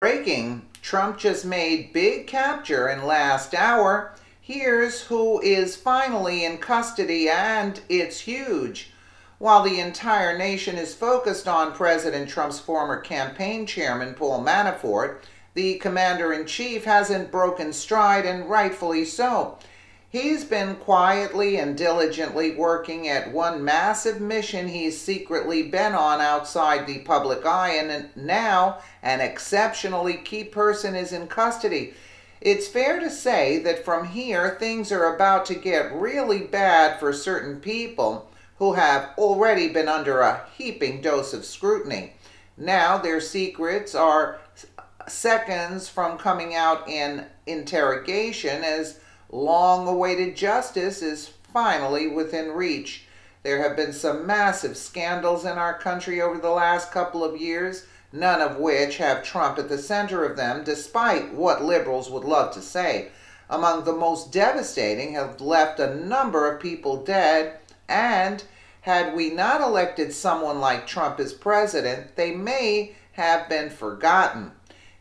Breaking, Trump just made big capture in last hour. Here's who is finally in custody, and it's huge. While the entire nation is focused on President Trump's former campaign chairman, Paul Manafort, the commander-in-chief hasn't broken stride, and rightfully so. He's been quietly and diligently working at one massive mission he's secretly been on outside the public eye, and now an exceptionally key person is in custody. It's fair to say that from here, things are about to get really bad for certain people who have already been under a heaping dose of scrutiny. Now their secrets are seconds from coming out in interrogation as long-awaited justice is finally within reach. There have been some massive scandals in our country over the last couple of years, none of which have Trump at the center of them, despite what liberals would love to say. Among the most devastating have left a number of people dead, and had we not elected someone like Trump as president, they may have been forgotten.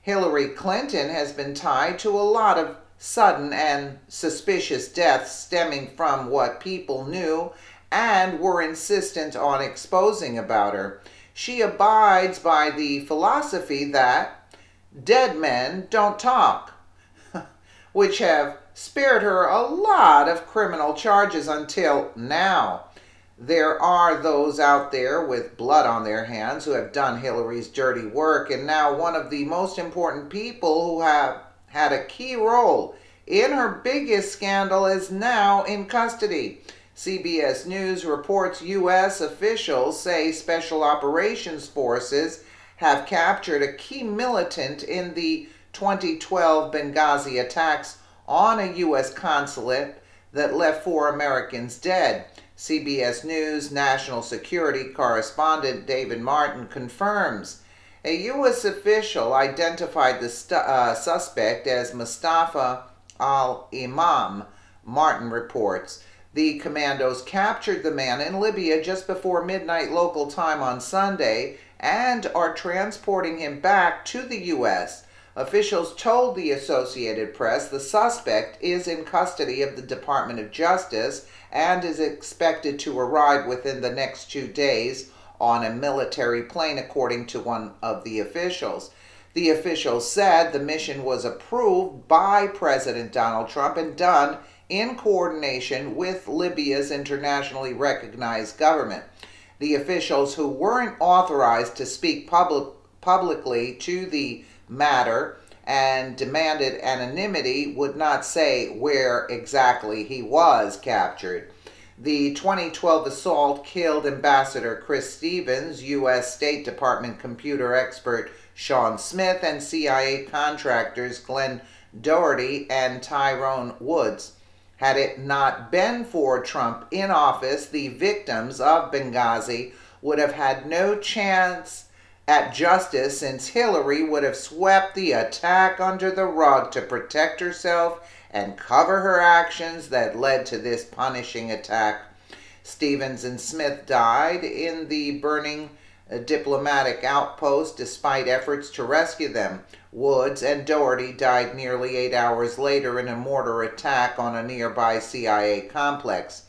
Hillary Clinton has been tied to a lot of sudden and suspicious deaths stemming from what people knew and were insistent on exposing about her. She abides by the philosophy that dead men don't talk, which have spared her a lot of criminal charges until now. There are those out there with blood on their hands who have done Hillary's dirty work, and now one of the most important people who have had a key role in her biggest scandal is now in custody. CBS News reports U.S. officials say Special Operations Forces have captured a key militant in the 2012 Benghazi attacks on a U.S. consulate that left 4 Americans dead. CBS News national security correspondent David Martin confirms a U.S. official identified the suspect as Mustafa al-Imam. Martin reports the commandos captured the man in Libya just before midnight local time on Sunday and are transporting him back to the U.S. Officials told the Associated Press the suspect is in custody of the Department of Justice and is expected to arrive within the next 2 days on a military plane, according to one of the officials. The officials said the mission was approved by President Donald Trump and done in coordination with Libya's internationally recognized government. The officials, who weren't authorized to speak publicly to the matter and demanded anonymity, would not say where exactly he was captured. The 2012 assault killed Ambassador Chris Stevens, U.S. State Department computer expert Sean Smith, and CIA contractors Glenn Doherty and Tyrone Woods. Had it not been for Trump in office, the victims of Benghazi would have had no chance at justice, since Hillary would have swept the attack under the rug to protect herself and cover her actions that led to this punishing attack. Stevens and Smith died in the burning diplomatic outpost despite efforts to rescue them. Woods and Doherty died nearly 8 hours later in a mortar attack on a nearby CIA complex.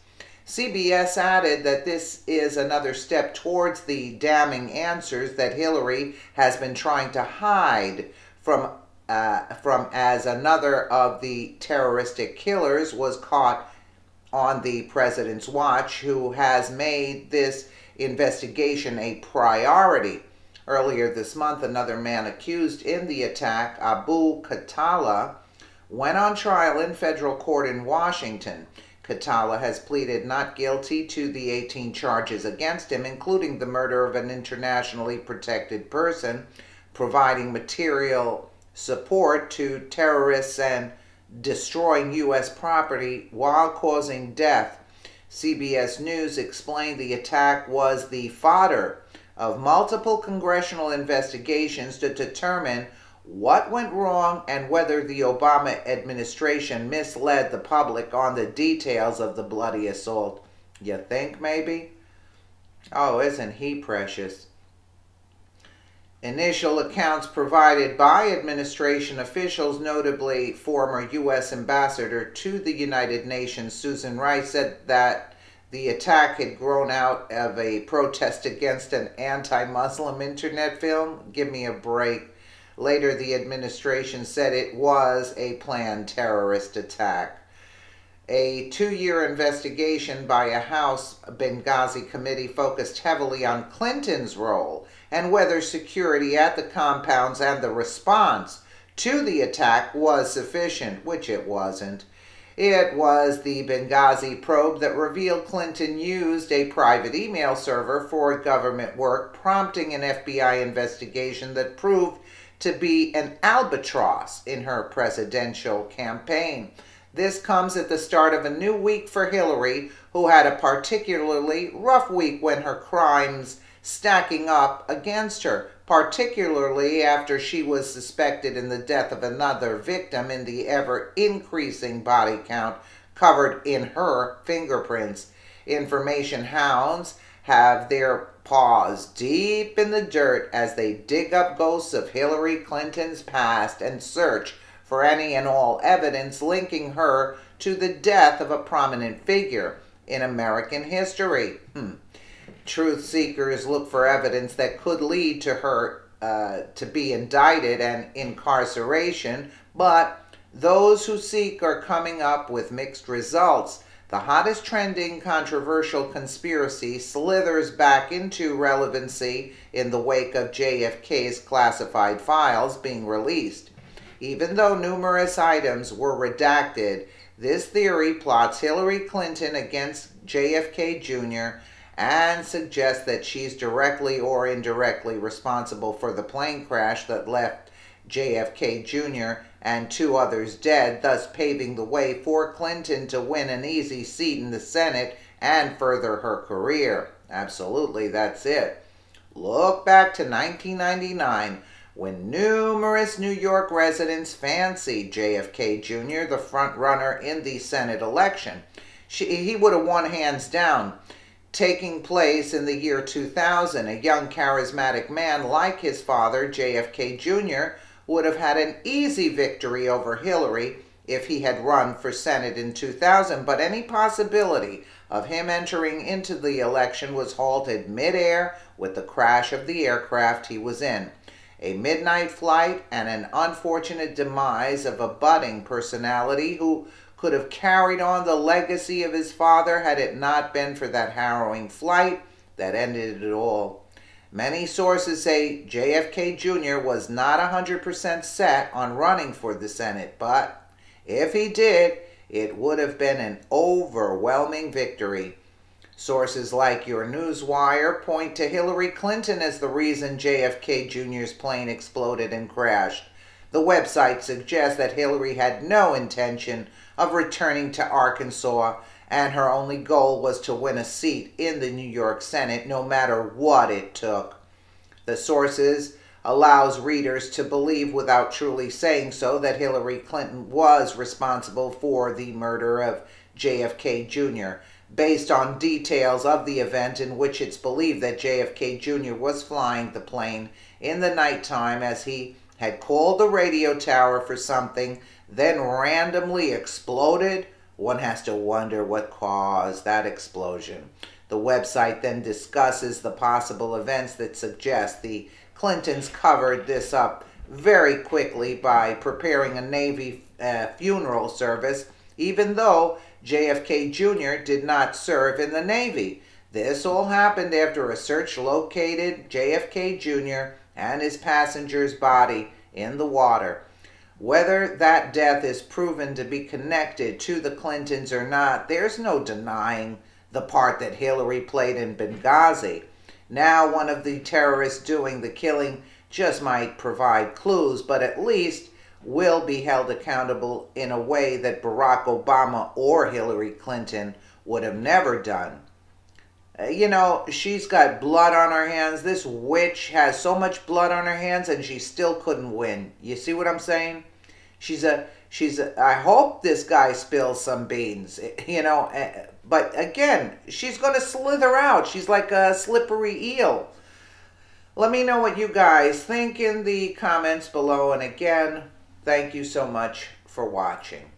CBS added that this is another step towards the damning answers that Hillary has been trying to hide from as another of the terroristic killers was caught on the president's watch, who has made this investigation a priority. Earlier this month, another man accused in the attack, Abu Khatallah, went on trial in federal court in Washington. Khatallah has pleaded not guilty to the 18 charges against him, including the murder of an internationally protected person, providing material support to terrorists, and destroying U.S. property while causing death. CBS News explained the attack was the fodder of multiple congressional investigations to determine what went wrong and whether the Obama administration misled the public on the details of the bloody assault. You think maybe? Oh, isn't he precious? Initial accounts provided by administration officials, notably former U.S. Ambassador to the United Nations Susan Rice, said that the attack had grown out of a protest against an anti-Muslim internet film. Give me a break. Later, the administration said it was a planned terrorist attack. A 2-year investigation by a House Benghazi committee focused heavily on Clinton's role and whether security at the compounds and the response to the attack was sufficient, which it wasn't. It was the Benghazi probe that revealed Clinton used a private email server for government work, prompting an FBI investigation that proved to be an albatross in her presidential campaign. This comes at the start of a new week for Hillary, who had a particularly rough week when her crimes stacking up against her, particularly after she was suspected in the death of another victim in the ever-increasing body count covered in her fingerprints. Information hounds have their paws deep in the dirt as they dig up ghosts of Hillary Clinton's past and search for any and all evidence linking her to the death of a prominent figure in American history. Truth seekers look for evidence that could lead to her to be indicted and incarceration, but those who seek are coming up with mixed results. The hottest trending controversial conspiracy slithers back into relevancy in the wake of JFK's classified files being released. Even though numerous items were redacted, this theory plots Hillary Clinton against JFK Jr. and suggests that she's directly or indirectly responsible for the plane crash that left JFK Jr. and 2 others dead, thus paving the way for Clinton to win an easy seat in the Senate and further her career. Absolutely, that's it. Look back to 1999, when numerous New York residents fancied JFK Jr., the front-runner in the Senate election. He would have won hands down. Taking place in the year 2000, a young charismatic man like his father, JFK Jr., would have had an easy victory over Hillary if he had run for Senate in 2000, but any possibility of him entering into the election was halted midair with the crash of the aircraft he was in. A midnight flight and an unfortunate demise of a budding personality who could have carried on the legacy of his father had it not been for that harrowing flight that ended it all. Many sources say JFK Jr. was not 100% set on running for the Senate, but if he did, it would have been an overwhelming victory. Sources like your Newswire point to Hillary Clinton as the reason JFK Jr.'s plane exploded and crashed. The website suggests that Hillary had no intention of returning to Arkansas, and her only goal was to win a seat in the New York Senate, no matter what it took. The sources allows readers to believe, without truly saying so, that Hillary Clinton was responsible for the murder of JFK Jr., based on details of the event in which it's believed that JFK Jr. was flying the plane in the nighttime as he had called the radio tower for something, then randomly exploded. One has to wonder what caused that explosion. The website then discusses the possible events that suggest the Clintons covered this up very quickly by preparing a Navy funeral service, even though JFK Jr. did not serve in the Navy. This all happened after a search located JFK Jr. and his passenger's body in the water. Whether that death is proven to be connected to the Clintons or not, there's no denying the part that Hillary played in Benghazi. Now one of the terrorists doing the killing just might provide clues, but at least will be held accountable in a way that Barack Obama or Hillary Clinton would have never done. She's got blood on her hands. This witch has so much blood on her hands and she still couldn't win. You see what I'm saying? I hope this guy spills some beans, but again, she's going to slither out. She's like a slippery eel. Let me know what you guys think in the comments below. And again, thank you so much for watching.